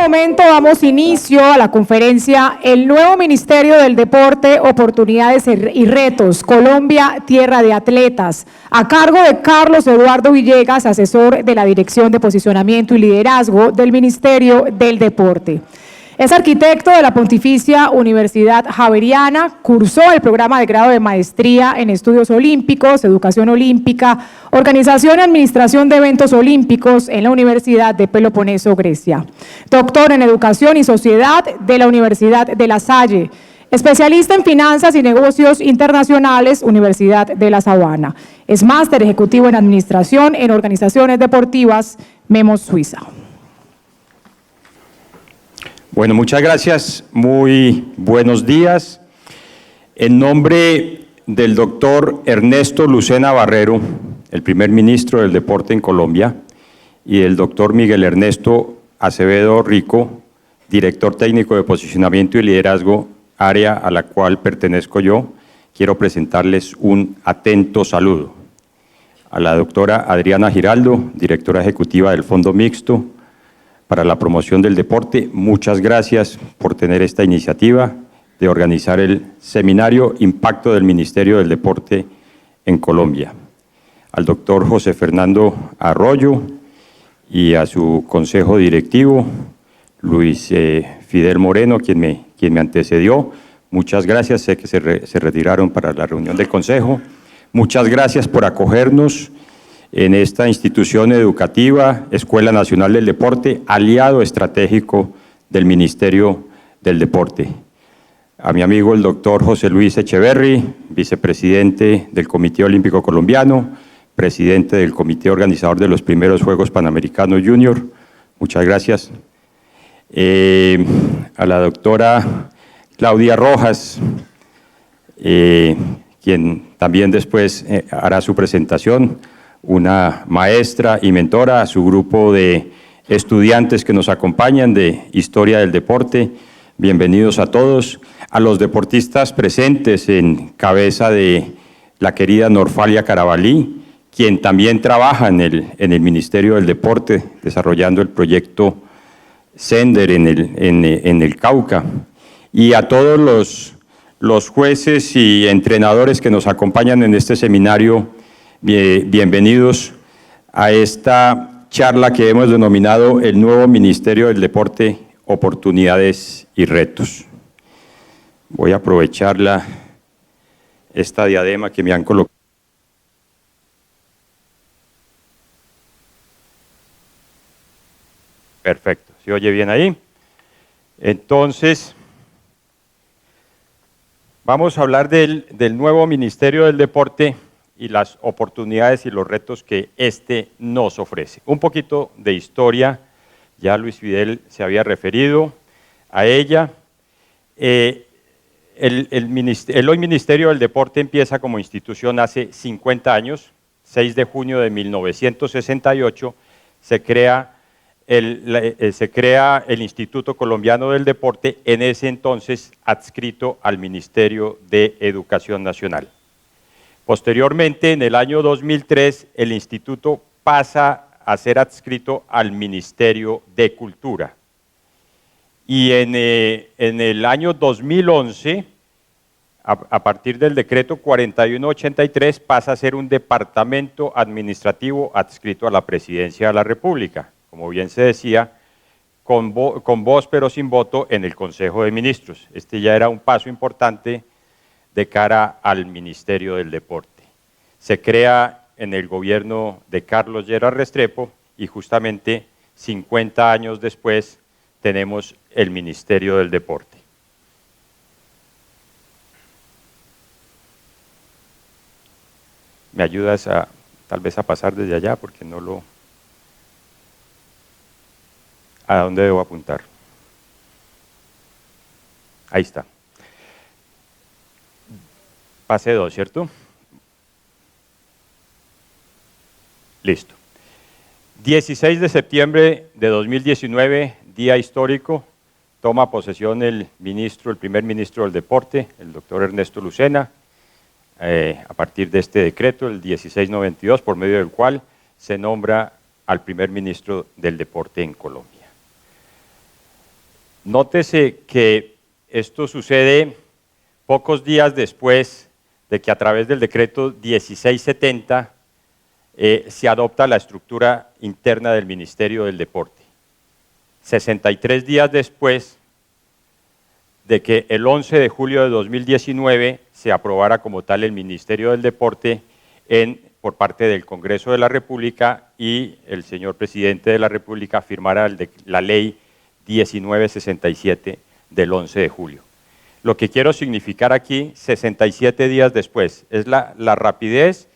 momento damos inicio a la conferencia El nuevo Ministerio del Deporte, Oportunidades y Retos, Colombia, Tierra de Atletas, a cargo de Carlos Eduardo Villegas, asesor de la Dirección de Posicionamiento y Liderazgo del Ministerio del Deporte. Es arquitecto de la Pontificia Universidad Javeriana, cursó el programa de grado de maestría en Estudios Olímpicos, Educación Olímpica, Organización y Administración de Eventos Olímpicos en la Universidad de Peloponeso, Grecia. Doctor en Educación y Sociedad de la Universidad de La Salle. Especialista en Finanzas y Negocios Internacionales, Universidad de La Sabana. Es máster ejecutivo en Administración en Organizaciones Deportivas, Memos Suiza. Bueno, muchas gracias, muy buenos días. En nombre del doctor Ernesto Lucena Barrero, el primer ministro del Deporte en Colombia, y el doctor Miguel Ernesto Acevedo Rico, director técnico de Posicionamiento y Liderazgo, área a la cual pertenezco yo, quiero presentarles un atento saludo. A la doctora Adriana Giraldo, directora ejecutiva del Fondo Mixto para la Promoción del Deporte, muchas gracias por tener esta iniciativa de organizar el seminario Impacto del Ministerio del Deporte en Colombia. Al doctor José Fernando Arroyo y a su consejo directivo, Luis Fidel Moreno, quien me antecedió, muchas gracias, sé que se retiraron para la reunión del consejo. Muchas gracias por acogernos en esta institución educativa, Escuela Nacional del Deporte, aliado estratégico del Ministerio del Deporte. A mi amigo el doctor José Luis Echeverry, vicepresidente del Comité Olímpico Colombiano, presidente del Comité Organizador de los primeros Juegos Panamericanos Junior, muchas gracias. A la doctora Claudia Rojas, quien también después hará su presentación, una maestra y mentora, a su grupo de estudiantes que nos acompañan de Historia del Deporte, bienvenidos a todos, a los deportistas presentes en cabeza de la querida Norfalia Carabalí, quien también trabaja en el Ministerio del Deporte, desarrollando el proyecto Sender en el Cauca, y a todos los jueces y entrenadores que nos acompañan en este seminario. Bienvenidos a esta charla que hemos denominado el nuevo Ministerio del Deporte, Oportunidades y Retos. Voy a aprovechar esta diadema que me han colocado. Perfecto, ¿se oye bien ahí? Entonces, vamos a hablar del nuevo Ministerio del Deporte y las oportunidades y los retos que este nos ofrece. Un poquito de historia, ya Luis Fidel se había referido a ella. El hoy Ministerio del Deporte empieza como institución hace 50 años, 6 de junio de 1968, se crea el Instituto Colombiano del Deporte, en ese entonces adscrito al Ministerio de Educación Nacional. Posteriormente, en el año 2003, el instituto pasa a ser adscrito al Ministerio de Cultura. Y en el año 2011, a partir del decreto 4183, pasa a ser un departamento administrativo adscrito a la Presidencia de la República, como bien se decía, con voz pero sin voto en el Consejo de Ministros. Este ya era un paso importante de cara al Ministerio del Deporte. Se crea en el gobierno de Carlos Lleras Restrepo y justamente 50 años después tenemos el Ministerio del Deporte. ¿Me ayudas tal vez a pasar desde allá? Porque no lo... ¿A dónde debo apuntar? Ahí está. Pase 2, ¿cierto? Listo. 16 de septiembre de 2019, día histórico, toma posesión el primer ministro del Deporte, el doctor Ernesto Lucena, a partir de este decreto, el 1692, por medio del cual se nombra al primer ministro del Deporte en Colombia. Nótese que esto sucede pocos días después de que a través del decreto 1670 se adopta la estructura interna del Ministerio del Deporte. 63 días después de que el 11 de julio de 2019 se aprobara como tal el Ministerio del Deporte por parte del Congreso de la República y el señor presidente de la República firmara la ley 1967 del 11 de julio. Lo que quiero significar aquí, 67 días después, es la rapidez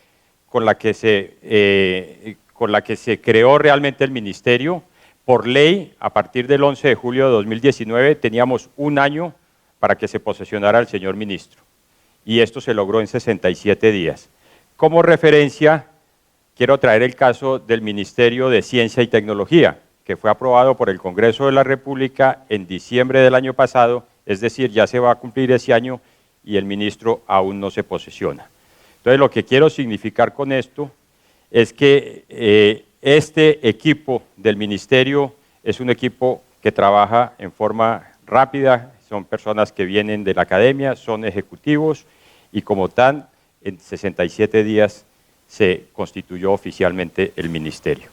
con la que se creó realmente el ministerio. Por ley, a partir del 11 de julio de 2019, teníamos un año para que se posesionara el señor ministro. Y esto se logró en 67 días. Como referencia, quiero traer el caso del Ministerio de Ciencia y Tecnología, que fue aprobado por el Congreso de la República en diciembre del año pasado, es decir, ya se va a cumplir ese año y el ministro aún no se posesiona. Entonces, lo que quiero significar con esto es que este equipo del ministerio es un equipo que trabaja en forma rápida, son personas que vienen de la academia, son ejecutivos y como tal, en 67 días se constituyó oficialmente el ministerio.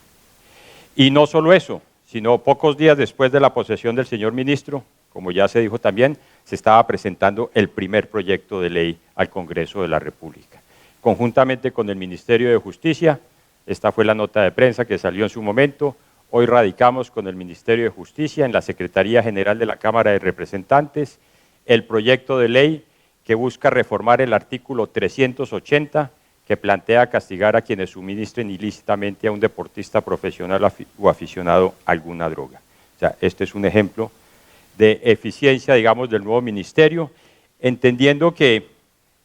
Y no solo eso, sino pocos días después de la posesión del señor ministro, como ya se dijo también, se estaba presentando el primer proyecto de ley al Congreso de la República. Conjuntamente con el Ministerio de Justicia, esta fue la nota de prensa que salió en su momento, hoy radicamos con el Ministerio de Justicia en la Secretaría General de la Cámara de Representantes el proyecto de ley que busca reformar el artículo 380 que plantea castigar a quienes suministren ilícitamente a un deportista profesional o aficionado a alguna droga. O sea, este es un ejemplo de eficiencia, digamos, del nuevo ministerio, entendiendo que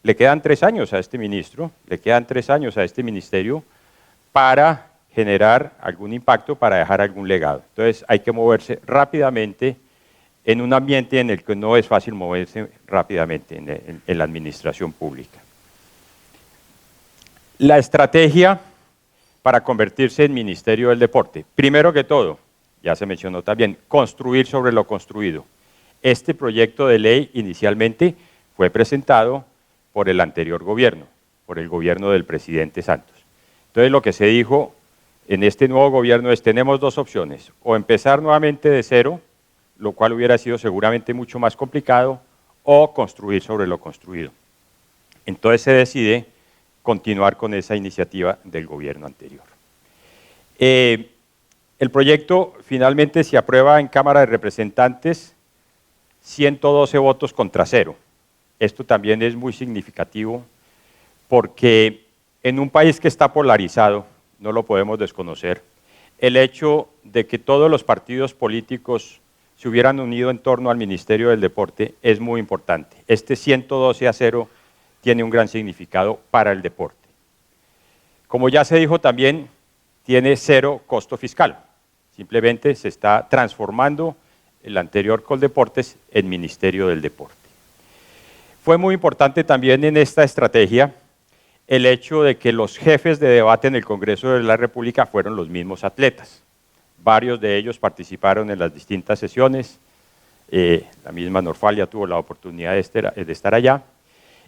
le quedan 3 años a este ministro, le quedan 3 años a este ministerio para generar algún impacto, para dejar algún legado. Entonces hay que moverse rápidamente en un ambiente en el que no es fácil moverse rápidamente en la administración pública. La estrategia para convertirse en Ministerio del Deporte. Primero que todo, ya se mencionó también, construir sobre lo construido. Este proyecto de ley inicialmente fue presentado por el anterior gobierno, por el gobierno del presidente Santos. Entonces lo que se dijo en este nuevo gobierno es, tenemos 2 opciones, o empezar nuevamente de cero, lo cual hubiera sido seguramente mucho más complicado, o construir sobre lo construido. Entonces se decide continuar con esa iniciativa del gobierno anterior. El proyecto finalmente se aprueba en Cámara de Representantes, 112 votos contra 0. Esto también es muy significativo porque en un país que está polarizado, no lo podemos desconocer, el hecho de que todos los partidos políticos se hubieran unido en torno al Ministerio del Deporte es muy importante. Este 112-0 tiene un gran significado para el deporte. Como ya se dijo también, tiene 0 costo fiscal. Simplemente se está transformando el anterior Coldeportes en Ministerio del Deporte. Fue muy importante también en esta estrategia el hecho de que los jefes de debate en el Congreso de la República fueron los mismos atletas. Varios de ellos participaron en las distintas sesiones, la misma Norfalia tuvo la oportunidad de estar allá,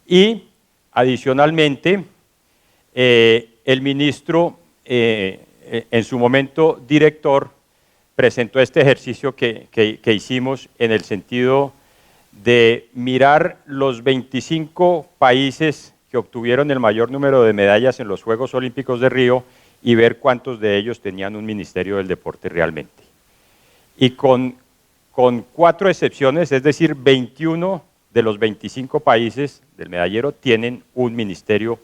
y adicionalmente el ministro, en su momento director, presentó este ejercicio que hicimos en el sentido de mirar los 25 países que obtuvieron el mayor número de medallas en los Juegos Olímpicos de Río y ver cuántos de ellos tenían un Ministerio del Deporte realmente. Y con 4 excepciones, es decir, 21 de los 25 países del medallero tienen un Ministerio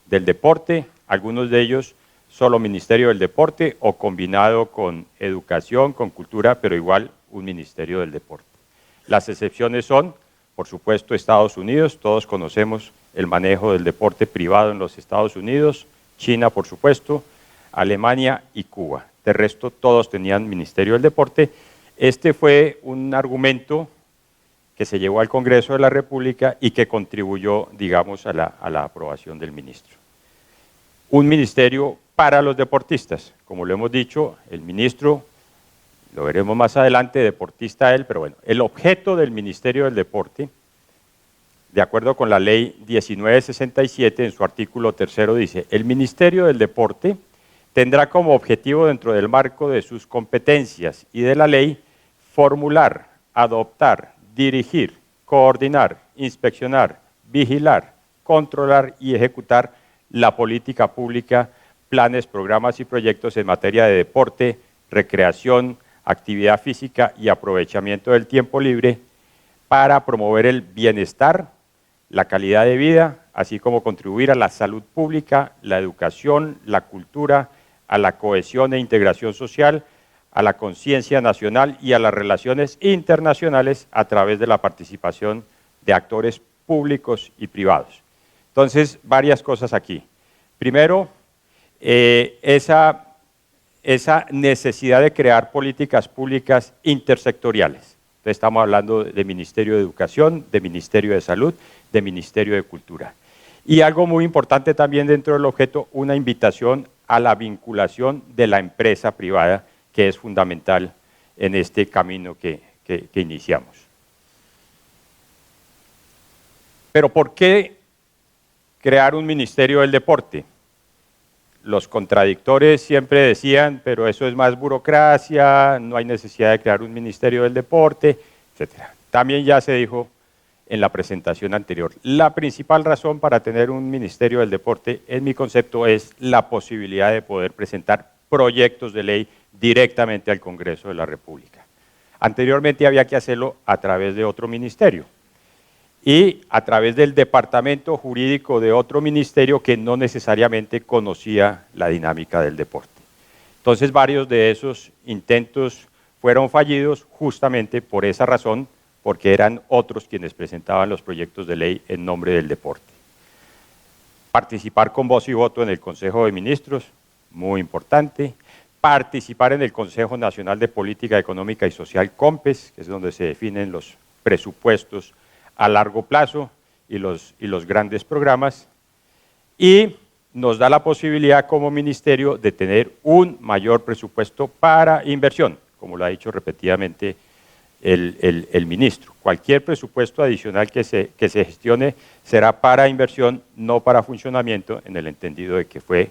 del Deporte, algunos de ellos solo Ministerio del Deporte o combinado con educación, con cultura, pero igual un Ministerio del Deporte. Las excepciones son, por supuesto, Estados Unidos, todos conocemos el manejo del deporte privado en los Estados Unidos, China, por supuesto, Alemania y Cuba. De resto, todos tenían Ministerio del Deporte. Este fue un argumento que se llevó al Congreso de la República y que contribuyó, digamos, a la aprobación del ministro. Un ministerio para los deportistas. Como lo hemos dicho, el ministro lo veremos más adelante, deportista él, pero bueno, el objeto del Ministerio del Deporte, de acuerdo con la ley 1967, en su artículo 3 dice, el Ministerio del Deporte tendrá como objetivo dentro del marco de sus competencias y de la ley formular, adoptar, dirigir, coordinar, inspeccionar, vigilar, controlar y ejecutar la política pública, planes, programas y proyectos en materia de deporte, recreación, actividad física y aprovechamiento del tiempo libre para promover el bienestar, la calidad de vida, así como contribuir a la salud pública, la educación, la cultura, a la cohesión e integración social, a la conciencia nacional y a las relaciones internacionales a través de la participación de actores públicos y privados. Entonces, varias cosas aquí. Primero, esa necesidad de crear políticas públicas intersectoriales. Entonces, estamos hablando de Ministerio de Educación, de Ministerio de Salud, de Ministerio de Cultura. Y algo muy importante también dentro del objeto, una invitación a la vinculación de la empresa privada, que es fundamental en este camino que iniciamos. Pero ¿por qué crear un Ministerio del Deporte? Los contradictores siempre decían, pero eso es más burocracia, no hay necesidad de crear un Ministerio del Deporte, etc. También ya se dijo en la presentación anterior. La principal razón para tener un Ministerio del Deporte, en mi concepto, es la posibilidad de poder presentar proyectos de ley directamente al Congreso de la República. Anteriormente había que hacerlo a través de otro ministerio y a través del departamento jurídico de otro ministerio que no necesariamente conocía la dinámica del deporte. Entonces, varios de esos intentos fueron fallidos justamente por esa razón, porque eran otros quienes presentaban los proyectos de ley en nombre del deporte. Participar con voz y voto en el Consejo de Ministros, muy importante. Participar en el Consejo Nacional de Política Económica y Social, COMPES, que es donde se definen los presupuestos a largo plazo y los grandes programas. Y nos da la posibilidad como ministerio de tener un mayor presupuesto para inversión, como lo ha dicho repetidamente el ministro. Cualquier presupuesto adicional que se gestione será para inversión, no para funcionamiento, en el entendido de que fue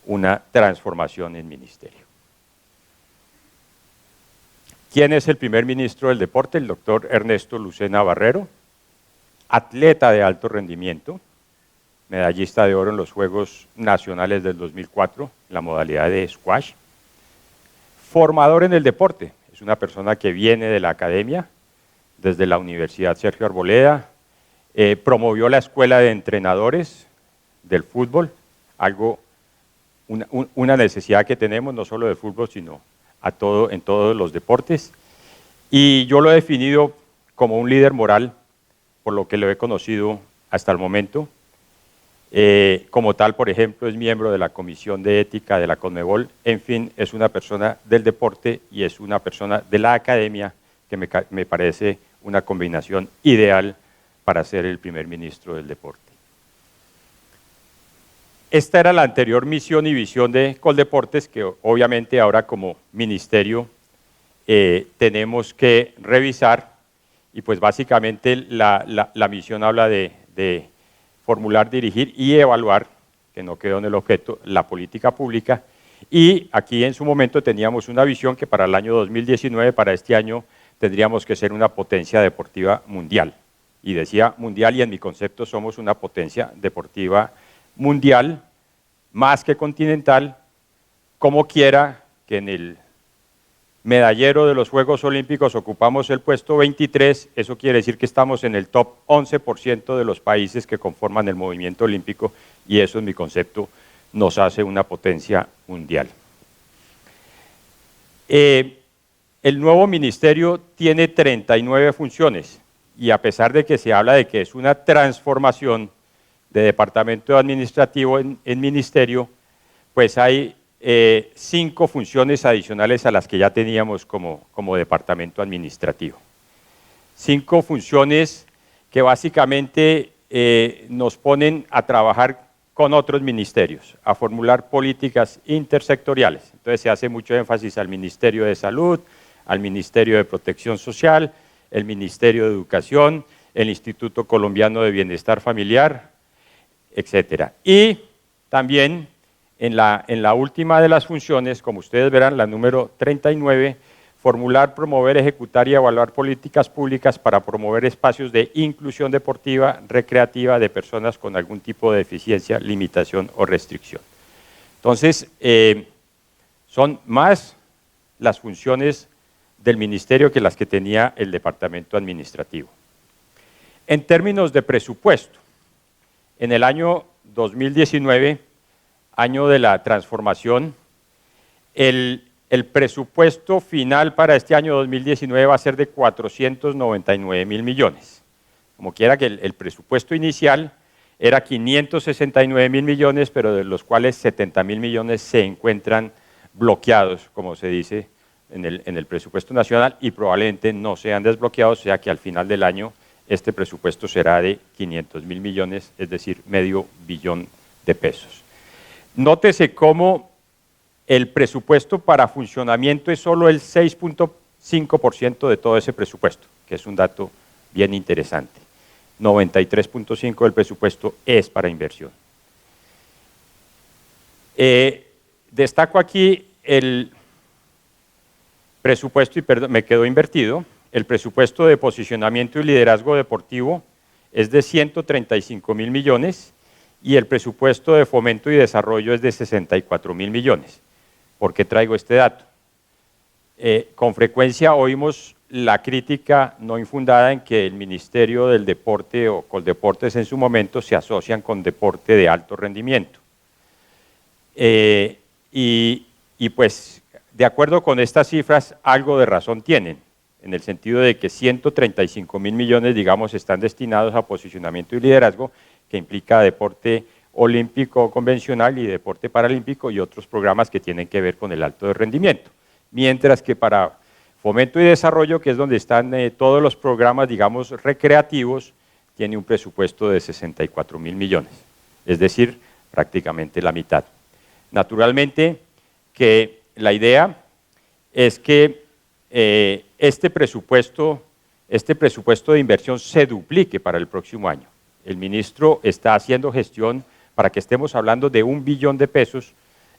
una transformación en ministerio. ¿Quién es el primer ministro del deporte? El doctor Ernesto Lucena Barrero, atleta de alto rendimiento, medallista de oro en los Juegos Nacionales del 2004, en la modalidad de squash, formador en el deporte. Es una persona que viene de la academia, desde la Universidad Sergio Arboleda, promovió la escuela de entrenadores del fútbol, una necesidad que tenemos no solo del fútbol, sino en todos los deportes. Y yo lo he definido como un líder moral, por lo que lo he conocido hasta el momento. Como tal, por ejemplo, es miembro de la Comisión de Ética de la Conmebol. En fin, es una persona del deporte y es una persona de la academia que me parece una combinación ideal para ser el primer ministro del deporte. Esta era la anterior misión y visión de Coldeportes, que obviamente ahora como ministerio tenemos que revisar, y pues básicamente la misión habla de formular, dirigir y evaluar, que no quedó en el objeto, la política pública. Y aquí en su momento teníamos una visión que para el año 2019, para este año, tendríamos que ser una potencia deportiva mundial. Y decía mundial, y en mi concepto somos una potencia deportiva mundial, más que continental, como quiera que en el medallero de los Juegos Olímpicos ocupamos el puesto 23, eso quiere decir que estamos en el top 11% de los países que conforman el movimiento olímpico, y eso en mi concepto nos hace una potencia mundial. El nuevo ministerio tiene 39 funciones, y a pesar de que se habla de que es una transformación de departamento administrativo en ministerio, pues hay 5 funciones adicionales a las que ya teníamos como departamento administrativo. 5 funciones que básicamente nos ponen a trabajar con otros ministerios, a formular políticas intersectoriales. Entonces se hace mucho énfasis al Ministerio de Salud, al Ministerio de Protección Social, el Ministerio de Educación, el Instituto Colombiano de Bienestar Familiar, etcétera. Y también en la última de las funciones, como ustedes verán, la número 39, formular, promover, ejecutar y evaluar políticas públicas para promover espacios de inclusión deportiva, recreativa de personas con algún tipo de deficiencia, limitación o restricción. Entonces, son más las funciones del ministerio que las que tenía el departamento administrativo. En términos de presupuesto, en el año 2019, año de la transformación, el presupuesto final para este año 2019 va a ser de 499.000 millones. Como quiera que el presupuesto inicial era 569.000 millones, pero de los cuales 70.000 millones se encuentran bloqueados, como se dice en el presupuesto nacional, y probablemente no sean desbloqueados, o sea que al final del año este presupuesto será de 500.000 millones, es decir, medio billón de pesos. Nótese cómo el presupuesto para funcionamiento es solo el 6.5% de todo ese presupuesto, que es un dato bien interesante. 93.5% del presupuesto es para inversión. Destaco aquí el presupuesto, y perdón, me quedó invertido, el presupuesto de posicionamiento y liderazgo deportivo es de 135.000 millones y el presupuesto de fomento y desarrollo es de 64.000 millones. ¿Por qué traigo este dato? Con frecuencia oímos la crítica no infundada en que el Ministerio del Deporte o Coldeportes en su momento se asocian con deporte de alto rendimiento. Y pues, de acuerdo con estas cifras, algo de razón tienen, en el sentido de que 135.000 millones, digamos, están destinados a posicionamiento y liderazgo, que implica deporte olímpico convencional y deporte paralímpico y otros programas que tienen que ver con el alto rendimiento. Mientras que para fomento y desarrollo, que es donde están todos los programas, digamos, recreativos, tiene un presupuesto de 64.000 millones, es decir, prácticamente la mitad. Naturalmente que la idea es que este presupuesto de inversión se duplique para el próximo año. El ministro está haciendo gestión para que estemos hablando de 1 billón de pesos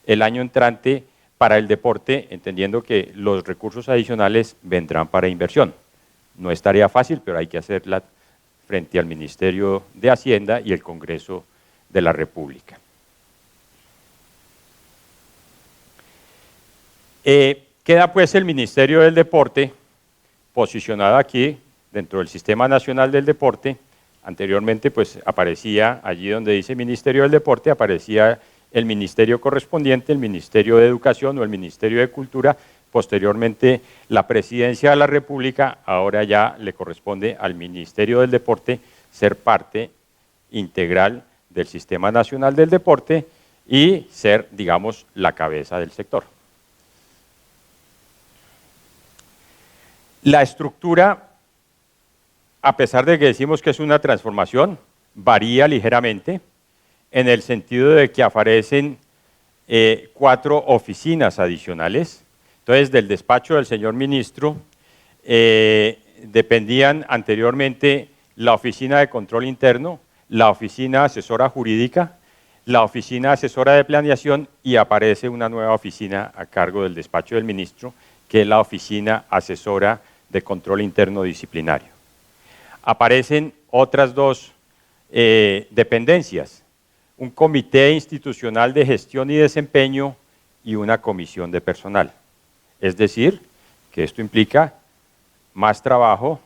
el año entrante para el deporte, entendiendo que los recursos adicionales vendrán para inversión. No es tarea fácil, pero hay que hacerla frente al Ministerio de Hacienda y el Congreso de la República. Queda pues el Ministerio del Deporte posicionado aquí dentro del Sistema Nacional del Deporte. Anteriormente pues aparecía allí donde dice Ministerio del Deporte, aparecía el ministerio correspondiente, el Ministerio de Educación o el Ministerio de Cultura. Posteriormente la Presidencia de la República, ahora ya le corresponde al Ministerio del Deporte ser parte integral del Sistema Nacional del Deporte y ser, digamos, la cabeza del sector. La estructura, a pesar de que decimos que es una transformación, varía ligeramente en el sentido de que aparecen 4 oficinas adicionales. Entonces, del despacho del señor ministro dependían anteriormente la Oficina de Control Interno, la Oficina Asesora Jurídica, la Oficina Asesora de Planeación y aparece una nueva oficina a cargo del despacho del ministro, que es la Oficina Asesora de Control Interno Disciplinario. Aparecen otras 2 dependencias, un comité institucional de gestión y desempeño y una comisión de personal. Es decir, que esto implica más trabajo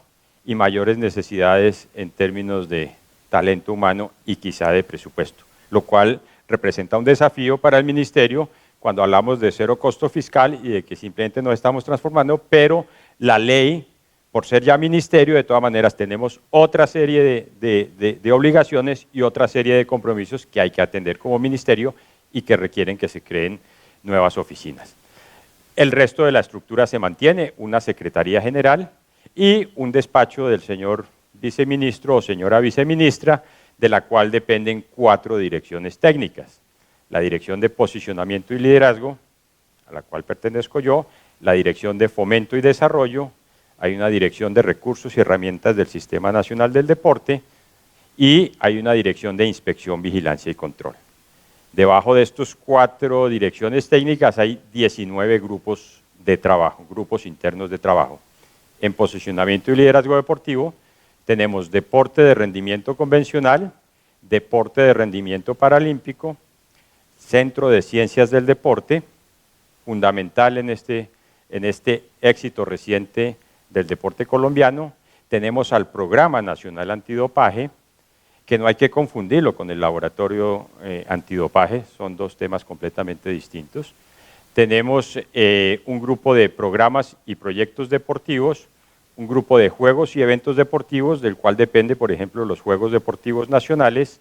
y mayores necesidades en términos de talento humano y quizá de presupuesto, lo cual representa un desafío para el ministerio cuando hablamos de cero costo fiscal y de que simplemente nos estamos transformando, pero la ley, por ser ya ministerio, de todas maneras tenemos otra serie de obligaciones y otra serie de compromisos que hay que atender como ministerio y que requieren que se creen nuevas oficinas. El resto de la estructura se mantiene, una Secretaría General y un despacho del señor viceministro o señora viceministra, de la cual dependen 4 direcciones técnicas. La Dirección de Posicionamiento y Liderazgo, a la cual pertenezco yo, la Dirección de Fomento y Desarrollo, hay una Dirección de Recursos y Herramientas del Sistema Nacional del Deporte y hay una Dirección de Inspección, Vigilancia y Control. Debajo de estos 4 direcciones técnicas hay 19 grupos de trabajo, grupos internos de trabajo. En posicionamiento y liderazgo deportivo tenemos deporte de rendimiento convencional, deporte de rendimiento paralímpico, centro de ciencias del deporte, fundamental en este éxito reciente del deporte colombiano. Tenemos al Programa Nacional Antidopaje, que no hay que confundirlo con el laboratorio antidopaje, son 2 temas completamente distintos. Tenemos un grupo de programas y proyectos deportivos, un grupo de juegos y eventos deportivos, del cual depende, por ejemplo, los Juegos Deportivos Nacionales,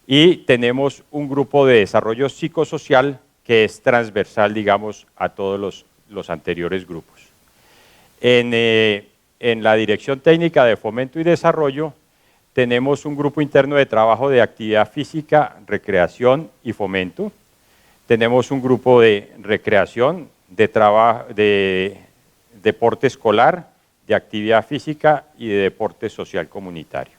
y tenemos un grupo de desarrollo psicosocial que es transversal, digamos, a todos los anteriores grupos. En la Dirección Técnica de Fomento y Desarrollo tenemos un grupo interno de trabajo de actividad física, recreación y fomento. Tenemos un grupo de recreación, de deporte escolar, de actividad física y de deporte social comunitario.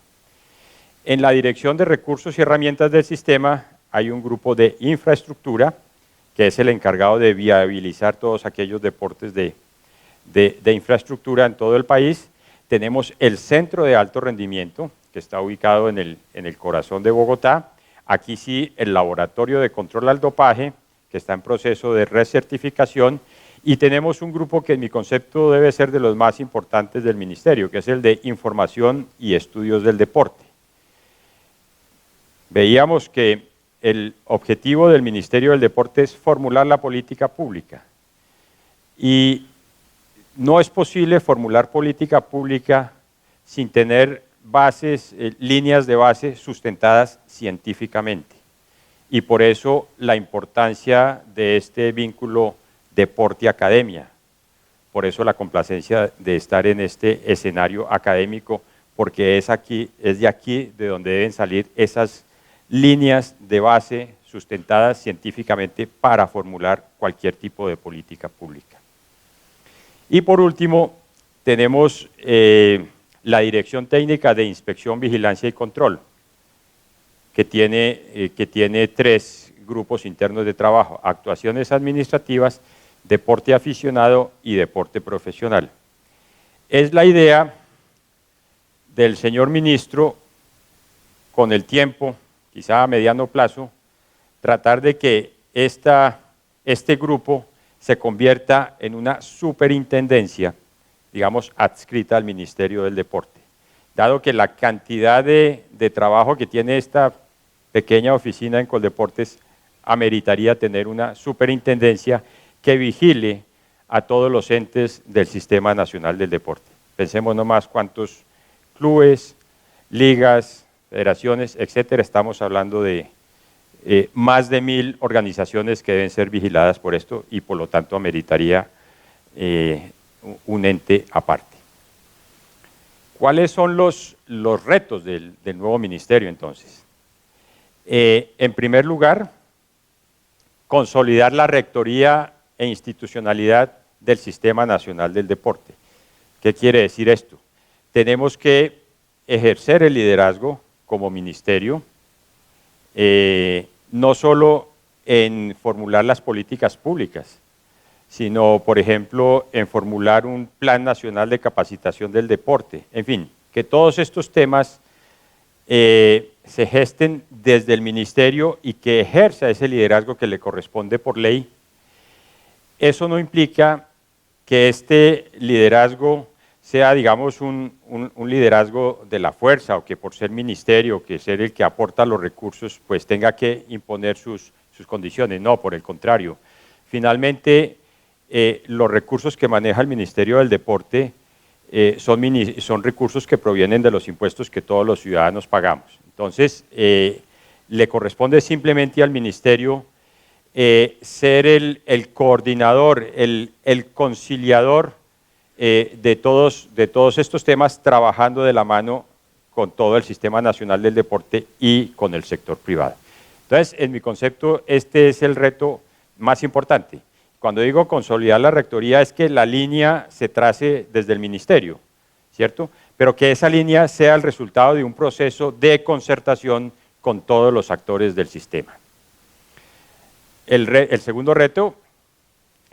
En la Dirección de Recursos y Herramientas del Sistema hay un grupo de infraestructura, que es el encargado de viabilizar todos aquellos deportes de infraestructura en todo el país. Tenemos el Centro de Alto Rendimiento, que está ubicado en el corazón de Bogotá. Aquí sí, el Laboratorio de Control al Dopaje, que está en proceso de recertificación, y tenemos un grupo que en mi concepto debe ser de los más importantes del Ministerio, que es el de Información y Estudios del Deporte. Veíamos que el objetivo del Ministerio del Deporte es formular la política pública, y no es posible formular política pública sin tener bases, líneas de base sustentadas científicamente. Y por eso la importancia de este vínculo deporte-academia. Por eso la complacencia de estar en este escenario académico, porque es de aquí de donde deben salir esas líneas de base sustentadas científicamente para formular cualquier tipo de política pública. Y por último, tenemos la Dirección Técnica de Inspección, Vigilancia y Control, que tiene 3 grupos internos de trabajo: actuaciones administrativas, deporte aficionado y deporte profesional. Es la idea del señor ministro, con el tiempo, quizá a mediano plazo, tratar de que este grupo se convierta en una superintendencia, digamos, adscrita al Ministerio del Deporte, dado que la cantidad de trabajo que tiene esta pequeña oficina en Coldeportes ameritaría tener una superintendencia que vigile a todos los entes del Sistema Nacional del Deporte. Pensemos nomás cuántos clubes, ligas, federaciones, etcétera. Estamos hablando de más de 1000 organizaciones que deben ser vigiladas por esto, y por lo tanto ameritaría un ente aparte. ¿Cuáles son los retos del nuevo ministerio entonces? En primer lugar, consolidar la rectoría e institucionalidad del Sistema Nacional del Deporte. ¿Qué quiere decir esto? Tenemos que ejercer el liderazgo como ministerio, no solo en formular las políticas públicas, sino, por ejemplo, en formular un plan nacional de capacitación del deporte. En fin, que todos estos temas se gesten desde el ministerio y que ejerza ese liderazgo que le corresponde por ley. Eso no implica que este liderazgo sea, digamos, un liderazgo de la fuerza, o que por ser ministerio, que ser el que aporta los recursos, pues tenga que imponer sus condiciones. No, por el contrario. Finalmente, los recursos que maneja el Ministerio del Deporte son recursos que provienen de los impuestos que todos los ciudadanos pagamos. Entonces, le corresponde simplemente al ministerio ser el coordinador, el conciliador de todos estos temas, trabajando de la mano con todo el Sistema Nacional del Deporte y con el sector privado. Entonces, en mi concepto, este es el reto más importante. cuando digo consolidar la rectoría es que la línea se trace desde el ministerio, ¿cierto? Pero que esa línea sea el resultado de un proceso de concertación con todos los actores del sistema. El segundo reto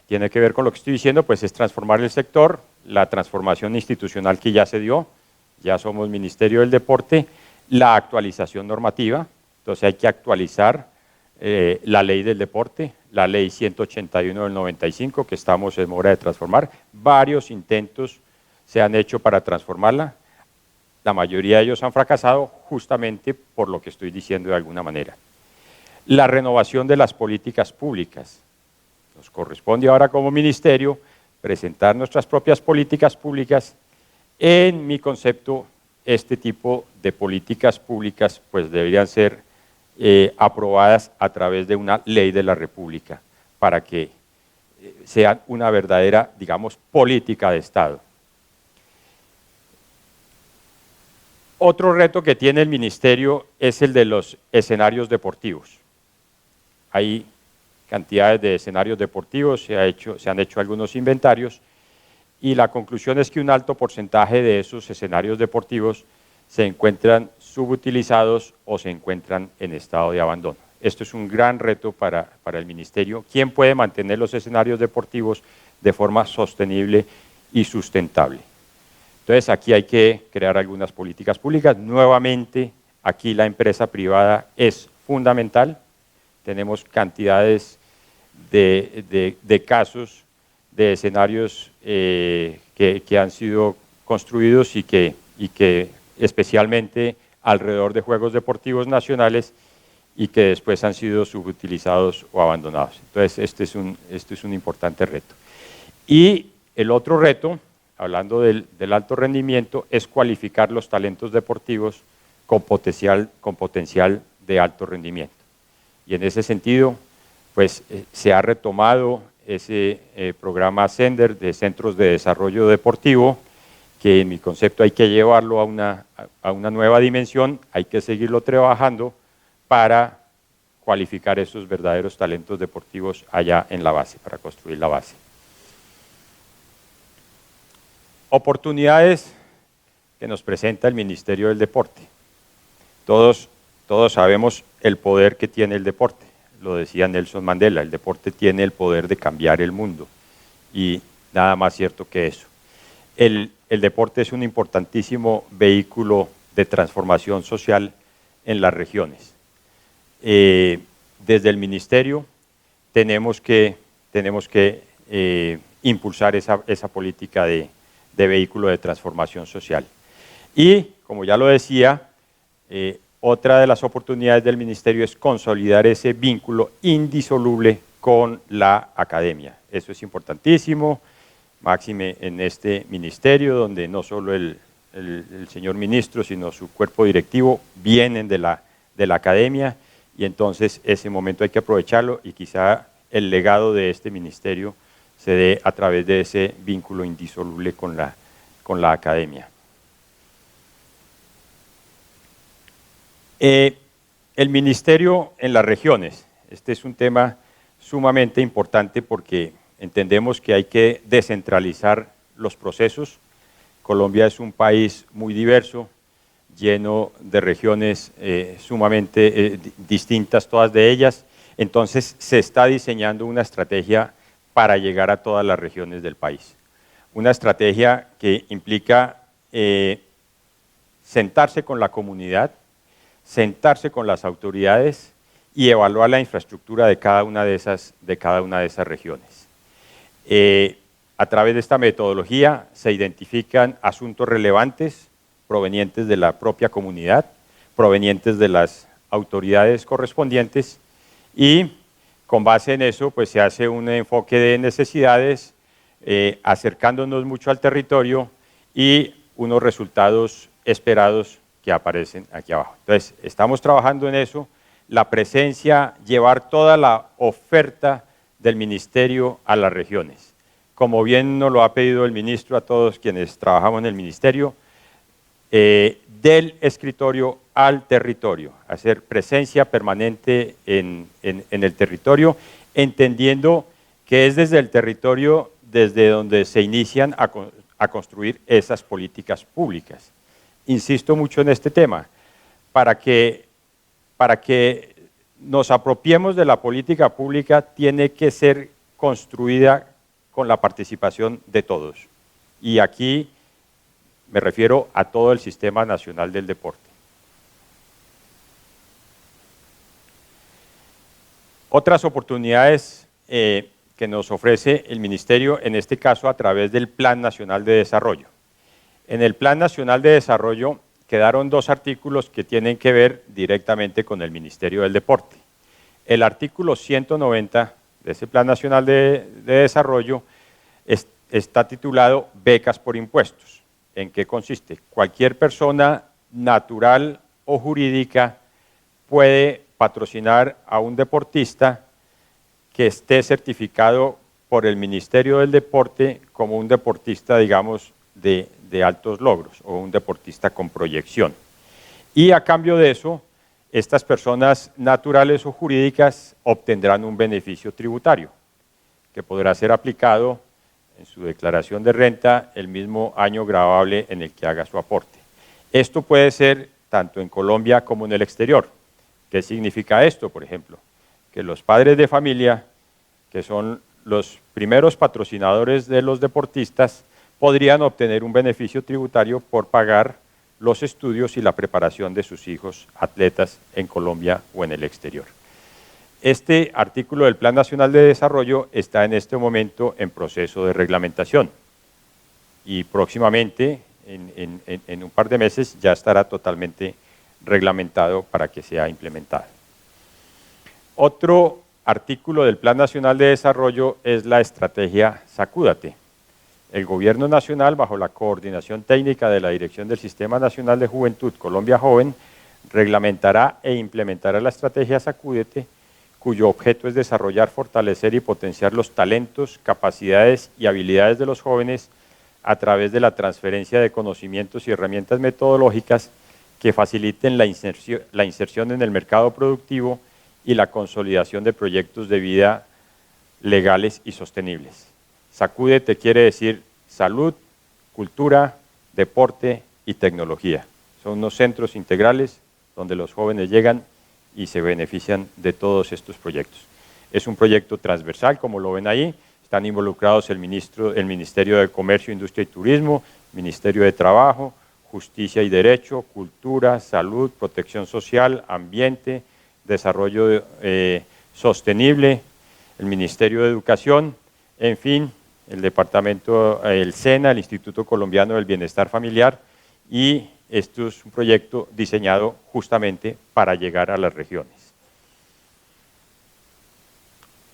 tiene que ver con lo que estoy diciendo, pues es transformar el sector, la transformación institucional que ya se dio, ya somos Ministerio del Deporte, la actualización normativa, entonces hay que actualizar la ley del deporte, la ley 181 del 95, que estamos en mora de transformar. Varios intentos se han hecho para transformarla, la mayoría de ellos han fracasado justamente por lo que estoy diciendo de alguna manera. La renovación de las políticas públicas. Nos corresponde ahora como ministerio presentar nuestras propias políticas públicas. En mi concepto, este tipo de políticas públicas pues deberían ser aprobadas a través de una ley de la República para que sean una verdadera, digamos, política de Estado. Otro reto que tiene el ministerio es el de los escenarios deportivos. Hay cantidades de escenarios deportivos, se han hecho algunos inventarios y la conclusión es que un alto porcentaje de esos escenarios deportivos se encuentran subutilizados o se encuentran en estado de abandono. Esto es un gran reto para el ministerio. ¿Quién puede mantener los escenarios deportivos de forma sostenible y sustentable? Entonces aquí hay que crear algunas políticas públicas. Nuevamente, aquí la empresa privada es fundamental. Tenemos cantidades de casos, de escenarios que han sido construidos y que especialmente alrededor de juegos deportivos nacionales y que después han sido subutilizados o abandonados. Entonces este es un importante reto. Y el otro reto, hablando del alto rendimiento, es cualificar los talentos deportivos con potencial de alto rendimiento. Y en ese sentido, pues se ha retomado ese programa Sender de Centros de Desarrollo Deportivo, que en mi concepto hay que llevarlo a una nueva dimensión, hay que seguirlo trabajando para cualificar esos verdaderos talentos deportivos allá en la base, para construir la base. Oportunidades que nos presenta el Ministerio del Deporte. Todos sabemos el poder que tiene el deporte, lo decía Nelson Mandela, el deporte tiene el poder de cambiar el mundo y nada más cierto que eso. El deporte es un importantísimo vehículo de transformación social en las regiones. Desde el Ministerio tenemos que impulsar esa política de vehículo de transformación social. Y, como ya lo decía, otra de las oportunidades del Ministerio es consolidar ese vínculo indisoluble con la academia. Eso es importantísimo, máxime en este ministerio, donde no solo el señor ministro, sino su cuerpo directivo vienen de la academia, y entonces ese momento hay que aprovecharlo, y quizá el legado de este ministerio se dé a través de ese vínculo indisoluble con la academia. El ministerio en las regiones, este es un tema sumamente importante porque entendemos que hay que descentralizar los procesos. Colombia es un país muy diverso, lleno de regiones sumamente distintas, todas de ellas. Entonces se está diseñando una estrategia para llegar a todas las regiones del país. Una estrategia que implica sentarse con la comunidad, sentarse con las autoridades y evaluar la infraestructura de cada una de esas regiones. A través de esta metodología se identifican asuntos relevantes provenientes de la propia comunidad, provenientes de las autoridades correspondientes, y con base en eso pues se hace un enfoque de necesidades, acercándonos mucho al territorio y unos resultados esperados que aparecen aquí abajo. Entonces, estamos trabajando en eso, la presencia, llevar toda la oferta del ministerio a las regiones. Como bien nos lo ha pedido el ministro a todos quienes trabajamos en el ministerio, del escritorio al territorio, hacer presencia permanente en el territorio, entendiendo que es desde el territorio desde donde se inician a construir esas políticas públicas. Insisto mucho en este tema, para que nos apropiemos de la política pública tiene que ser construida con la participación de todos. Y aquí me refiero a todo el Sistema Nacional del Deporte. Otras oportunidades que nos ofrece el Ministerio, en este caso a través del Plan Nacional de Desarrollo. En el Plan Nacional de Desarrollo quedaron dos artículos que tienen que ver directamente con el Ministerio del Deporte. El artículo 190 de ese Plan Nacional de Desarrollo está titulado Becas por Impuestos. ¿En qué consiste? Cualquier persona natural o jurídica puede patrocinar a un deportista que esté certificado por el Ministerio del Deporte como un deportista, digamos, de altos logros o un deportista con proyección. Y a cambio de eso, estas personas naturales o jurídicas obtendrán un beneficio tributario que podrá ser aplicado en su declaración de renta el mismo año gravable en el que haga su aporte. Esto puede ser tanto en Colombia como en el exterior. ¿Qué significa esto, por ejemplo? Que los padres de familia, que son los primeros patrocinadores de los deportistas, podrían obtener un beneficio tributario por pagar los estudios y la preparación de sus hijos atletas en Colombia o en el exterior. Este artículo del Plan Nacional de Desarrollo está en este momento en proceso de reglamentación y próximamente, en un par de meses, ya estará totalmente reglamentado para que sea implementado. Otro artículo del Plan Nacional de Desarrollo es la estrategia Sacúdate. El Gobierno Nacional, bajo la coordinación técnica de la Dirección del Sistema Nacional de Juventud Colombia Joven, reglamentará e implementará la estrategia Sacúdete, cuyo objeto es desarrollar, fortalecer y potenciar los talentos, capacidades y habilidades de los jóvenes a través de la transferencia de conocimientos y herramientas metodológicas que faciliten la inserción en el mercado productivo y la consolidación de proyectos de vida legales y sostenibles. Sacúdete quiere decir salud, cultura, deporte y tecnología. Son unos centros integrales donde los jóvenes llegan y se benefician de todos estos proyectos. Es un proyecto transversal, como lo ven ahí, están involucrados el Ministerio de Comercio, Industria y Turismo, Ministerio de Trabajo, Justicia y Derecho, Cultura, Salud, Protección Social, Ambiente, Desarrollo Sostenible, el Ministerio de Educación, en fin, el Departamento, el SENA, el Instituto Colombiano del Bienestar Familiar, y esto es un proyecto diseñado justamente para llegar a las regiones.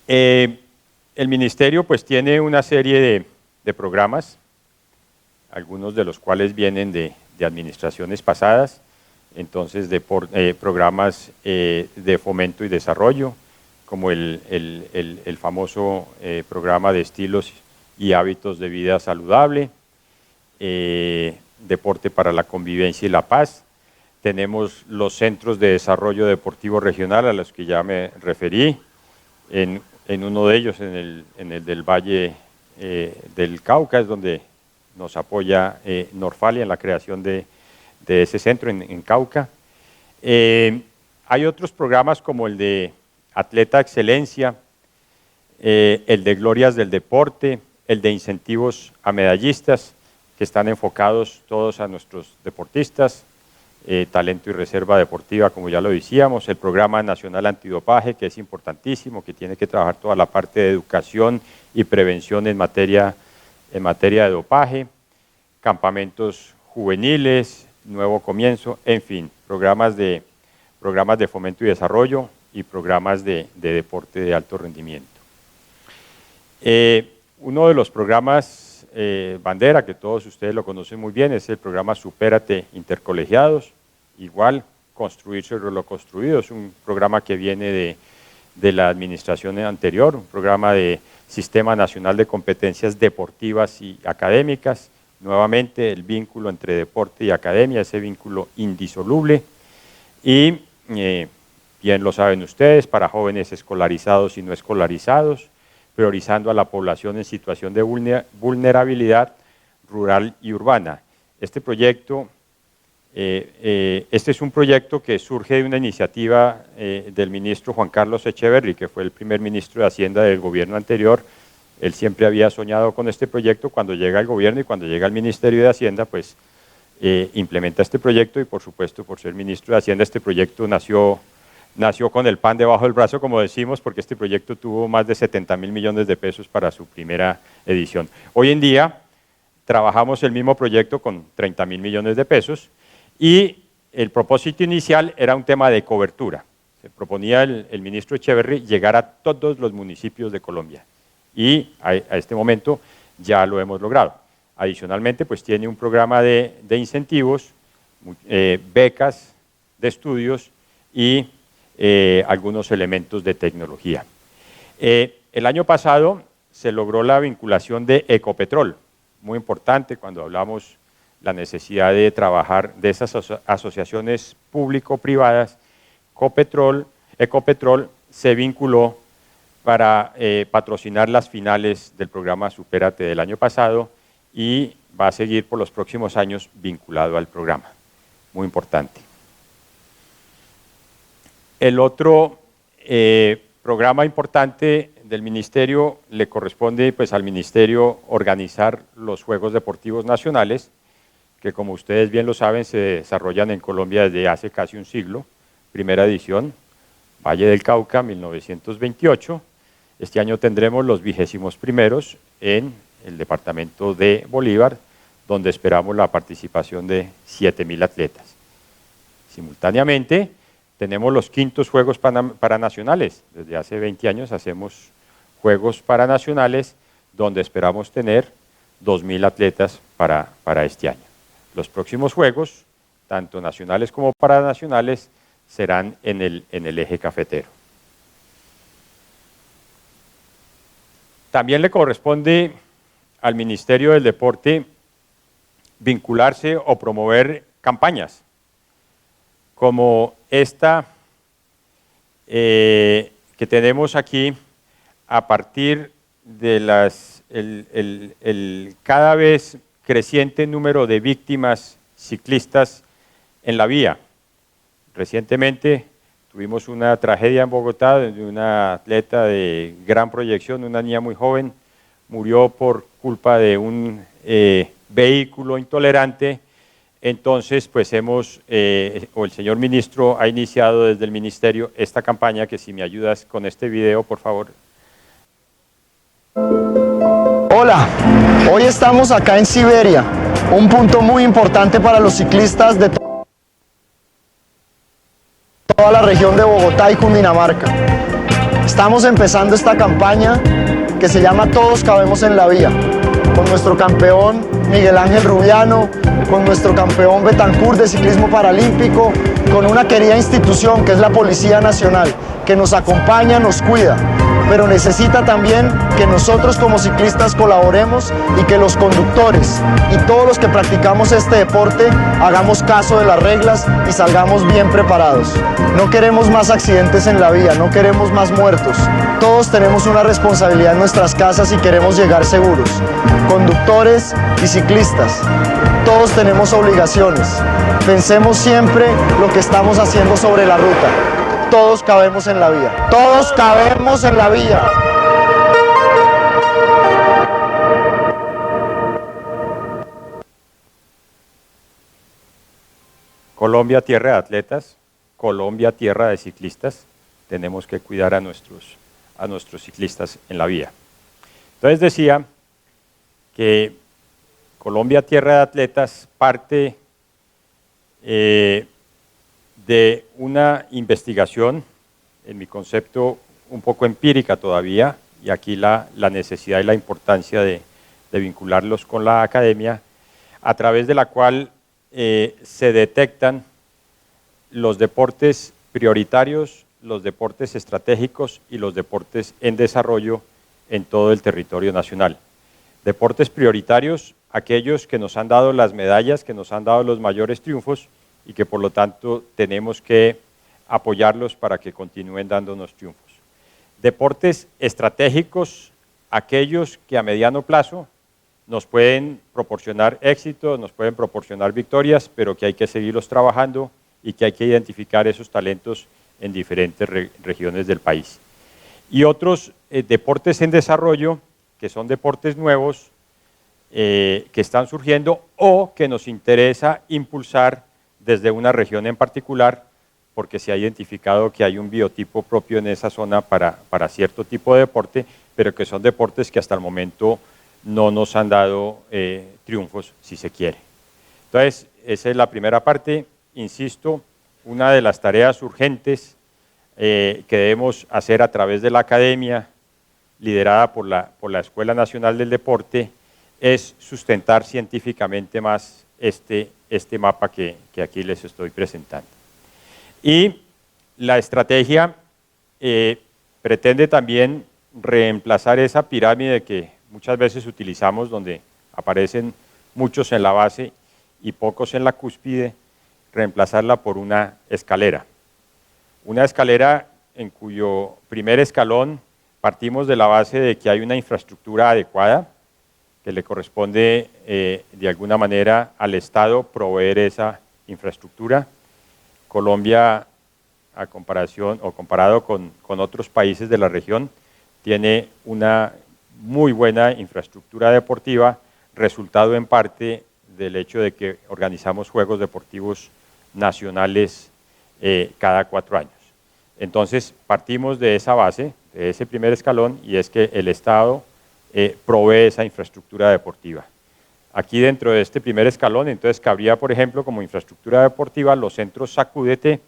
El Ministerio pues tiene una serie de programas, algunos de los cuales vienen de administraciones pasadas, entonces de programas de fomento y desarrollo, como el famoso programa de estilos y hábitos de vida saludable, deporte para la convivencia y la paz. Tenemos los centros de desarrollo deportivo regional a los que ya me referí, en uno de ellos, en el del Valle del Cauca, es donde nos apoya Norfalia en la creación de ese centro en Cauca. Hay otros programas como el de Atleta Excelencia, el de Glorias del Deporte, el de incentivos a medallistas, que están enfocados todos a nuestros deportistas, talento y reserva deportiva, como ya lo decíamos, el Programa Nacional Antidopaje, que es importantísimo, que tiene que trabajar toda la parte de educación y prevención en materia de dopaje, campamentos juveniles, Nuevo Comienzo, en fin, programas de fomento y desarrollo y programas de deporte de alto rendimiento. Uno de los programas bandera, que todos ustedes lo conocen muy bien, es el programa Supérate Intercolegiados, igual construir sobre lo construido, es un programa que viene de la administración anterior, un programa de Sistema Nacional de Competencias Deportivas y Académicas, nuevamente el vínculo entre deporte y academia, ese vínculo indisoluble, y bien lo saben ustedes, para jóvenes escolarizados y no escolarizados, priorizando a la población en situación de vulnerabilidad rural y urbana. Este es un proyecto que surge de una iniciativa del ministro Juan Carlos Echeverry, que fue el primer ministro de Hacienda del gobierno anterior. Él siempre había soñado con este proyecto. Cuando llega al gobierno y cuando llega al Ministerio de Hacienda, pues implementa este proyecto y, por supuesto, por ser ministro de Hacienda, este proyecto nació con el pan debajo del brazo, como decimos, porque este proyecto tuvo más de 70.000 millones de pesos para su primera edición. Hoy en día trabajamos el mismo proyecto con 30.000 millones de pesos y el propósito inicial era un tema de cobertura. Se proponía el ministro Echeverry llegar a todos los municipios de Colombia y a este momento ya lo hemos logrado. Adicionalmente, pues tiene un programa de incentivos, becas de estudios y algunos elementos de tecnología. El año pasado se logró la vinculación de Ecopetrol, muy importante cuando hablamos la necesidad de trabajar de esas asociaciones público-privadas. Ecopetrol se vinculó para patrocinar las finales del programa Supérate del año pasado y va a seguir por los próximos años vinculado al programa. Muy importante. El otro programa importante del ministerio le corresponde pues, al ministerio organizar los Juegos Deportivos Nacionales, que como ustedes bien lo saben se desarrollan en Colombia desde hace casi un siglo. Primera edición, Valle del Cauca, 1928. Este año tendremos los 21º en el departamento de Bolívar, donde esperamos la participación de 7.000 atletas. Simultáneamente, tenemos los 5º Juegos Paranacionales. Desde hace 20 años hacemos Juegos Paranacionales, donde esperamos tener 2.000 atletas para este año. Los próximos Juegos, tanto nacionales como paranacionales, serán en el eje cafetero. También le corresponde al Ministerio del Deporte vincularse o promover campañas como esta que tenemos aquí a partir de el cada vez creciente número de víctimas ciclistas en la vía. Recientemente tuvimos una tragedia en Bogotá donde una atleta de gran proyección, una niña muy joven, murió por culpa de un vehículo intolerante. Entonces, pues o el señor ministro ha iniciado desde el ministerio esta campaña, que si me ayudas con este video, por favor. Hola, hoy estamos acá en Siberia, un punto muy importante para los ciclistas de toda la región de Bogotá y Cundinamarca. Estamos empezando esta campaña que se llama Todos cabemos en la vía, con nuestro campeón Miguel Ángel Rubiano, con nuestro campeón Betancourt de ciclismo paralímpico, con una querida institución que es la Policía Nacional, que nos acompaña, nos cuida, pero necesita también que nosotros como ciclistas colaboremos y que los conductores y todos los que practicamos este deporte hagamos caso de las reglas y salgamos bien preparados. No queremos más accidentes en la vía, no queremos más muertos. Todos tenemos una responsabilidad en nuestras casas y queremos llegar seguros. Conductores y ciclistas, todos tenemos obligaciones. Pensemos siempre lo que estamos haciendo sobre la ruta. Todos cabemos en la vía. Todos cabemos en la vía. Colombia, tierra de atletas, Colombia, tierra de ciclistas. Tenemos que cuidar a nuestros ciclistas en la vía. Entonces decía que Colombia, tierra de atletas, parte de una investigación, en mi concepto un poco empírica todavía, y aquí la necesidad y la importancia de vincularlos con la academia, a través de la cual se detectan los deportes prioritarios, los deportes estratégicos y los deportes en desarrollo en todo el territorio nacional. Deportes prioritarios, aquellos que nos han dado las medallas, que nos han dado los mayores triunfos y que por lo tanto tenemos que apoyarlos para que continúen dándonos triunfos. Deportes estratégicos, aquellos que a mediano plazo nos pueden proporcionar éxito, nos pueden proporcionar victorias, pero que hay que seguirlos trabajando y que hay que identificar esos talentos en diferentes regiones del país. Y otros deportes en desarrollo, que son deportes nuevos, que están surgiendo o que nos interesa impulsar desde una región en particular, porque se ha identificado que hay un biotipo propio en esa zona para cierto tipo de deporte, pero que son deportes que hasta el momento no nos han dado triunfos, si se quiere. Entonces, esa es la primera parte. Insisto, una de las tareas urgentes que debemos hacer a través de la academia, liderada por la Escuela Nacional del Deporte, es sustentar científicamente más este mapa que aquí les estoy presentando. Y la estrategia pretende también reemplazar esa pirámide que muchas veces utilizamos, donde aparecen muchos en la base y pocos en la cúspide, reemplazarla por una escalera. Una escalera en cuyo primer escalón partimos de la base de que hay una infraestructura adecuada, que le corresponde de alguna manera al Estado proveer esa infraestructura. Colombia, a comparación o comparado con otros países de la región, tiene una muy buena infraestructura deportiva, resultado en parte del hecho de que organizamos juegos deportivos nacionales cada 4 años. Entonces, partimos de esa base, de ese primer escalón, y es que el Estado provee esa infraestructura deportiva. Aquí dentro de este primer escalón, entonces cabría, por ejemplo, como infraestructura deportiva, los centros Sacúdete,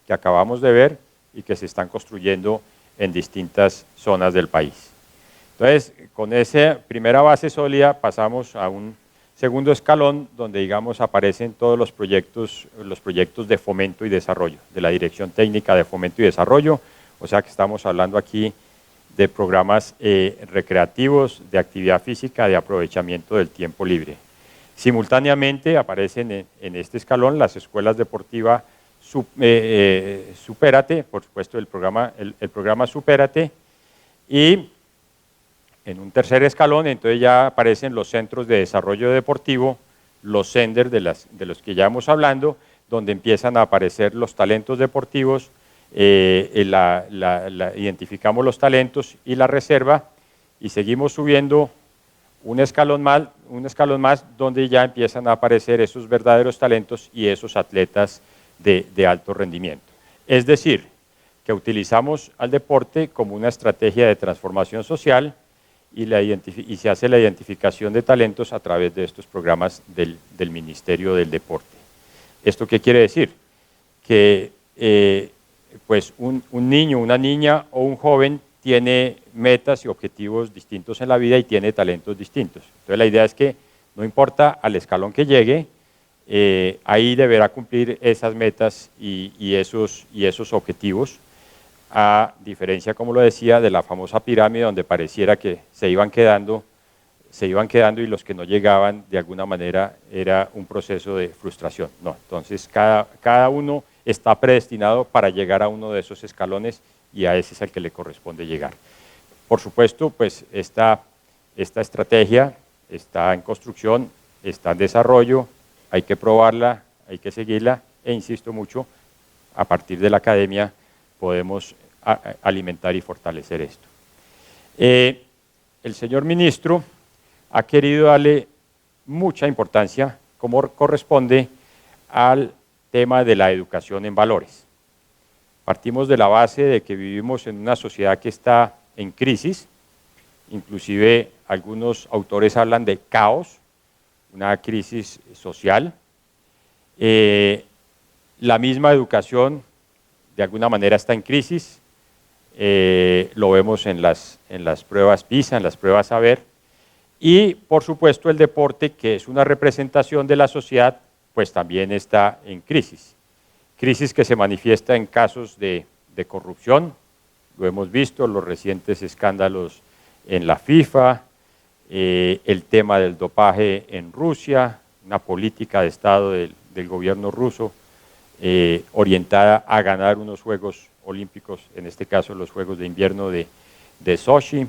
que acabamos de ver y que se están construyendo en distintas zonas del país. Entonces, con esa primera base sólida pasamos a un segundo escalón donde, digamos, aparecen todos los proyectos de fomento y desarrollo, de la Dirección Técnica de Fomento y Desarrollo, o sea que estamos hablando aquí de programas recreativos, de actividad física, de aprovechamiento del tiempo libre. Simultáneamente aparecen en este escalón las escuelas deportivas Supérate, por supuesto el programa Supérate, y en un tercer escalón entonces ya aparecen los centros de desarrollo deportivo, los CENDER de los que ya hemos hablando, donde empiezan a aparecer los talentos deportivos, identificamos los talentos y la reserva, y seguimos subiendo un escalón más donde ya empiezan a aparecer esos verdaderos talentos y esos atletas de alto rendimiento. Es decir, que utilizamos al deporte como una estrategia de transformación social y se hace la identificación de talentos a través de estos programas del Ministerio del Deporte. ¿Esto qué quiere decir? Que pues un niño, una niña o un joven tiene metas y objetivos distintos en la vida y tiene talentos distintos. Entonces la idea es que no importa al escalón que llegue, ahí deberá cumplir esas metas y esos objetivos, a diferencia, como lo decía, de la famosa pirámide donde pareciera que se iban quedando y los que no llegaban de alguna manera era un proceso de frustración. No, entonces cada uno está predestinado para llegar a uno de esos escalones y a ese es al que le corresponde llegar. Por supuesto, pues esta estrategia está en construcción, está en desarrollo, hay que probarla, hay que seguirla e insisto mucho, a partir de la academia podemos alimentar y fortalecer esto. El señor ministro ha querido darle mucha importancia, como corresponde, al tema de la educación en valores. Partimos de la base de que vivimos en una sociedad que está en crisis, inclusive algunos autores hablan de caos, una crisis social. La misma educación de alguna manera está en crisis, lo vemos en las pruebas PISA, en las pruebas Saber, y por supuesto el deporte, que es una representación de la sociedad, pues también está en crisis. Crisis que se manifiesta en casos de corrupción, lo hemos visto, los recientes escándalos en la FIFA, el tema del dopaje en Rusia, una política de Estado del gobierno ruso orientada a ganar unos Juegos Olímpicos, en este caso los Juegos de Invierno de Sochi.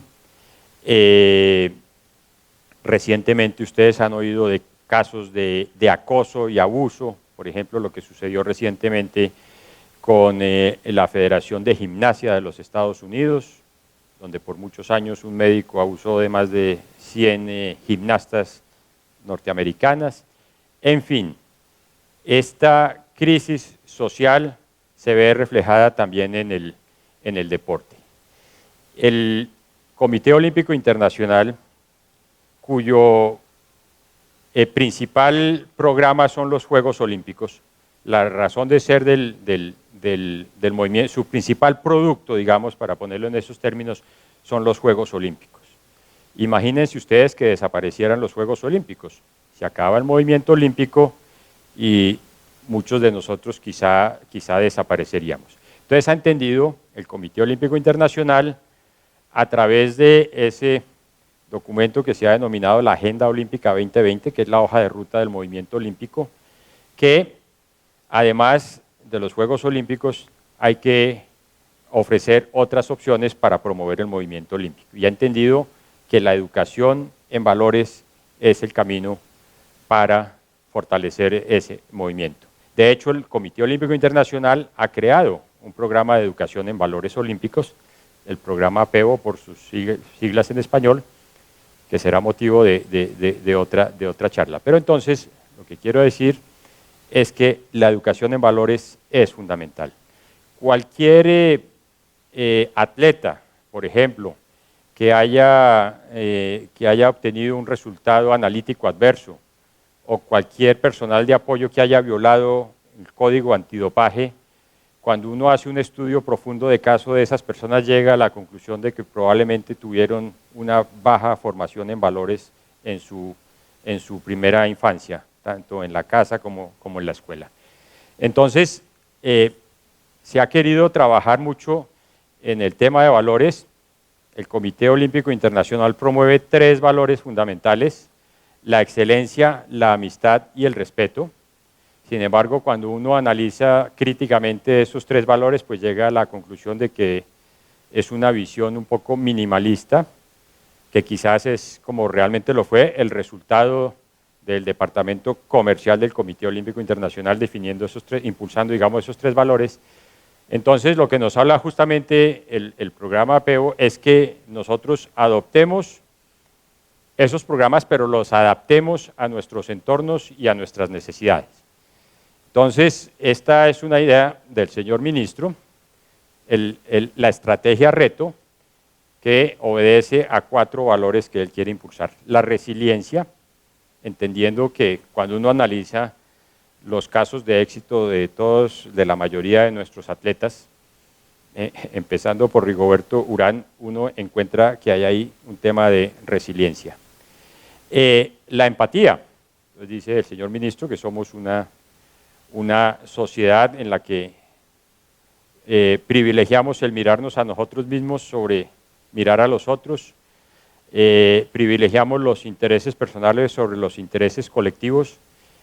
Recientemente ustedes han oído de casos de acoso y abuso, por ejemplo, lo que sucedió recientemente con la Federación de Gimnasia de los Estados Unidos, donde por muchos años un médico abusó de más de 100 gimnastas norteamericanas. En fin, esta crisis social se ve reflejada también en el deporte. El Comité Olímpico Internacional, cuyo principal programa son los Juegos Olímpicos, la razón de ser del movimiento, su principal producto, digamos, para ponerlo en esos términos, son los Juegos Olímpicos. Imagínense ustedes que desaparecieran los Juegos Olímpicos. Se acaba el movimiento olímpico y muchos de nosotros quizá desapareceríamos. Entonces ha entendido el Comité Olímpico Internacional, a través de ese documento que se ha denominado la Agenda Olímpica 2020, que es la hoja de ruta del movimiento olímpico, que además de los Juegos Olímpicos hay que ofrecer otras opciones para promover el movimiento olímpico. Y ha entendido que la educación en valores es el camino para fortalecer ese movimiento. De hecho, el Comité Olímpico Internacional ha creado un programa de educación en valores olímpicos, el programa PEVO por sus siglas en español, que será motivo de otra charla. Pero entonces, lo que quiero decir es que la educación en valores es fundamental. Cualquier atleta, por ejemplo, que haya obtenido un resultado analítico adverso, o cualquier personal de apoyo que haya violado el código antidopaje, cuando uno hace un estudio profundo de caso de esas personas, llega a la conclusión de que probablemente tuvieron una baja formación en valores en su primera infancia, tanto en la casa como en la escuela. Entonces, se ha querido trabajar mucho en el tema de valores. El Comité Olímpico Internacional promueve 3 valores fundamentales: la excelencia, la amistad y el respeto. Sin embargo, cuando uno analiza críticamente esos 3 valores, pues llega a la conclusión de que es una visión un poco minimalista, que quizás es, como realmente lo fue, el resultado del Departamento Comercial del Comité Olímpico Internacional definiendo impulsando, digamos, esos 3 valores. Entonces, lo que nos habla justamente el programa PEVO es que nosotros adoptemos esos programas, pero los adaptemos a nuestros entornos y a nuestras necesidades. Entonces, esta es una idea del señor ministro, la estrategia reto, que obedece a 4 valores que él quiere impulsar. La resiliencia, entendiendo que cuando uno analiza los casos de éxito de la mayoría de nuestros atletas, empezando por Rigoberto Urán, uno encuentra que hay ahí un tema de resiliencia. La empatía, pues dice el señor ministro que somos una sociedad en la que privilegiamos el mirarnos a nosotros mismos sobre mirar a los otros, privilegiamos los intereses personales sobre los intereses colectivos.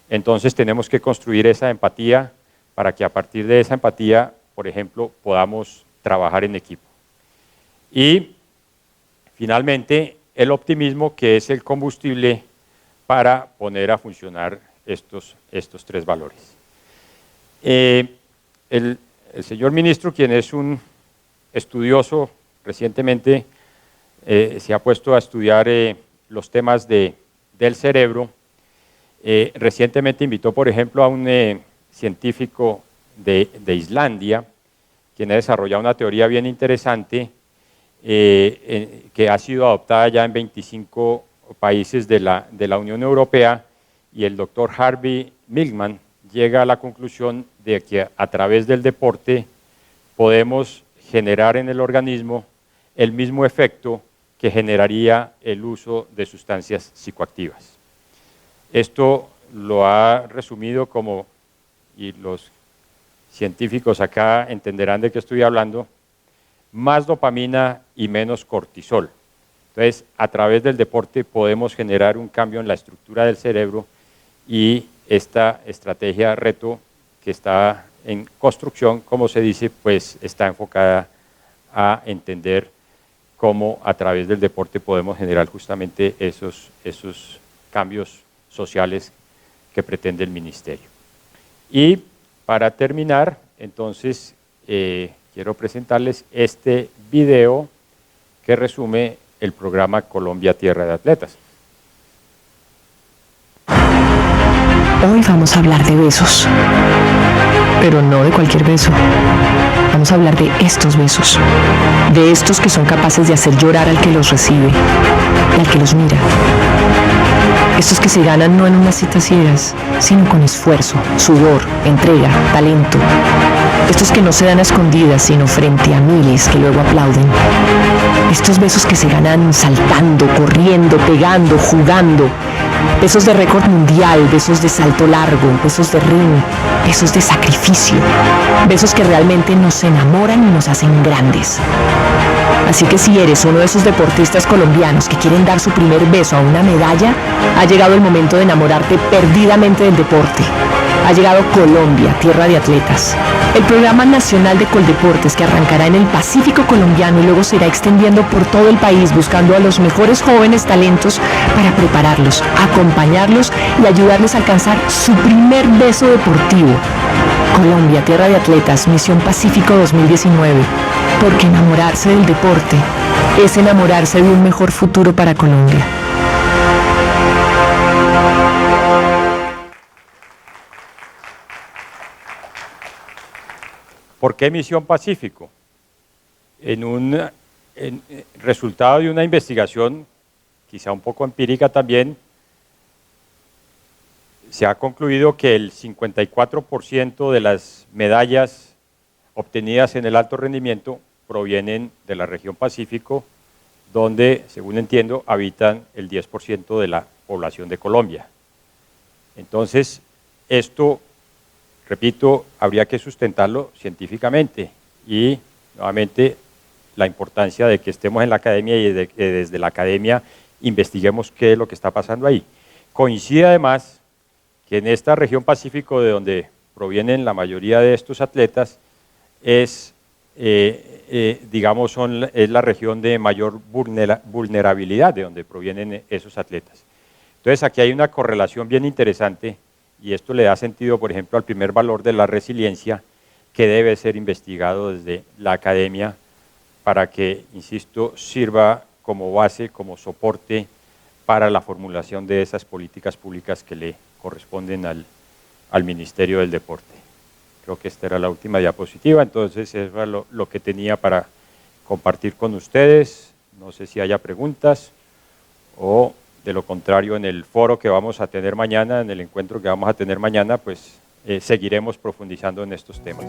Entonces tenemos que construir esa empatía para que a partir de esa empatía, por ejemplo, podamos trabajar en equipo. Y finalmente, el optimismo, que es el combustible para poner a funcionar estos 3 valores. El señor ministro, quien es un estudioso, recientemente se ha puesto a estudiar los temas del cerebro. Recientemente invitó, por ejemplo, a un científico de Islandia, quien ha desarrollado una teoría bien interesante que ha sido adoptada ya en 25 países de la Unión Europea, y el doctor Harvey Milkman llega a la conclusión de que a través del deporte podemos generar en el organismo el mismo efecto que generaría el uso de sustancias psicoactivas. Esto lo ha resumido como, y los científicos acá entenderán de qué estoy hablando, más dopamina y menos cortisol. Entonces, a través del deporte podemos generar un cambio en la estructura del cerebro, y esta estrategia reto que está en construcción, como se dice, pues está enfocada a entender cómo a través del deporte podemos generar justamente esos cambios sociales que pretende el ministerio. Y para terminar, entonces, quiero presentarles este video que resume el programa Colombia Tierra de Atletas. Hoy vamos a hablar de besos, pero no de cualquier beso. Vamos a hablar de estos besos, de estos que son capaces de hacer llorar al que los recibe y al que los mira. Estos que se ganan no en unas citas ciegas, sino con esfuerzo, sudor, entrega, talento. Estos que no se dan a escondidas, sino frente a miles que luego aplauden. Estos besos que se ganan saltando, corriendo, pegando, jugando. Besos de récord mundial, besos de salto largo, besos de ring, besos de sacrificio. Besos que realmente nos enamoran y nos hacen grandes. Así que si eres uno de esos deportistas colombianos que quieren dar su primer beso a una medalla, ha llegado el momento de enamorarte perdidamente del deporte. Ha llegado Colombia, Tierra de Atletas, el programa nacional de Coldeportes que arrancará en el Pacífico colombiano y luego se irá extendiendo por todo el país buscando a los mejores jóvenes talentos para prepararlos, acompañarlos y ayudarles a alcanzar su primer beso deportivo. Colombia, Tierra de Atletas, Misión Pacífico 2019, porque enamorarse del deporte es enamorarse de un mejor futuro para Colombia. ¿Por qué Misión Pacífico? Resultado de una investigación, quizá un poco empírica también, se ha concluido que el 54% de las medallas obtenidas en el alto rendimiento provienen de la región Pacífico, donde, según entiendo, habitan el 10% de la población de Colombia. Entonces, esto, repito, habría que sustentarlo científicamente y, nuevamente, la importancia de que estemos en la academia y de que desde la academia investiguemos qué es lo que está pasando ahí. Coincide además que en esta región Pacífico, de donde provienen la mayoría de estos atletas, es la región de mayor vulnerabilidad de donde provienen esos atletas. Entonces aquí hay una correlación bien interesante y esto le da sentido, por ejemplo, al primer valor de la resiliencia que debe ser investigado desde la academia para que, insisto, sirva como base, como soporte para la formulación de esas políticas públicas que le corresponden al Ministerio del Deporte. Creo que esta era la última diapositiva, entonces eso era lo que tenía para compartir con ustedes. No sé si haya preguntas o, de lo contrario, en el foro que vamos a tener mañana, en el encuentro que vamos a tener mañana, pues seguiremos profundizando en estos temas.